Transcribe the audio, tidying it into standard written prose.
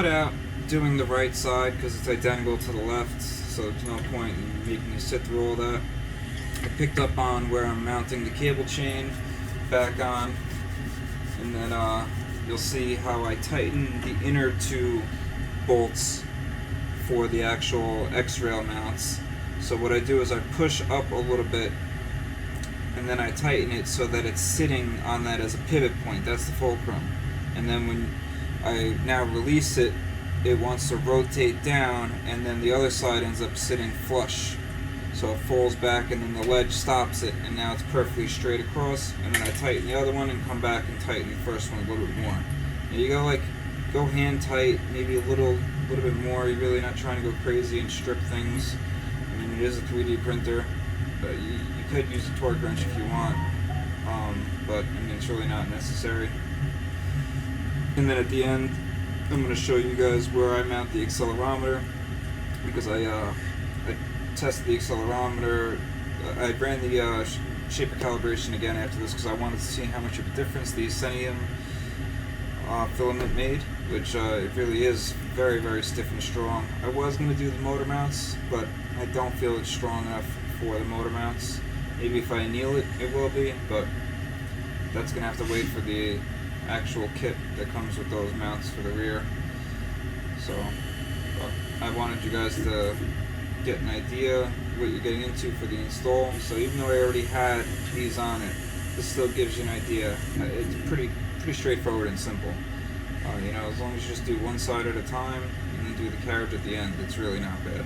start out doing the right side because it's identical to the left, so there's no point in making you sit through all that. I picked up on where I'm mounting the cable chain back on, and then you'll see how I tighten the inner two bolts for the actual X-rail mounts. So what I do is I push up a little bit and then I tighten it so that it's sitting on that as a pivot point. That's the fulcrum. And then when I now release it, it wants to rotate down, and then the other side ends up sitting flush. So it falls back and then the ledge stops it, and now it's perfectly straight across. And then I tighten the other one and come back and tighten the first one a little bit more. Now you go hand tight, maybe a little bit more. You're really not trying to go crazy and strip things. I mean, it is a 3D printer, but you could use a torque wrench if you want, but I mean, it's really not necessary. And then at the end, I'm going to show you guys where I mount the accelerometer, because I tested the accelerometer. I ran the shaper calibration again after this because I wanted to see how much of a difference the Ascenium filament made, which it really is very, very stiff and strong. I was going to do the motor mounts, but I don't feel it's strong enough for the motor mounts. Maybe if I anneal it, it will be, but that's going to have to wait for the actual kit that comes with those mounts for the rear. So I wanted you guys to get an idea what you're getting into for the install. So even though I already had these on it, this still gives you an idea. It's pretty straightforward and simple. You know, as long as you just do one side at a time and then do the carriage at the end, it's really not bad.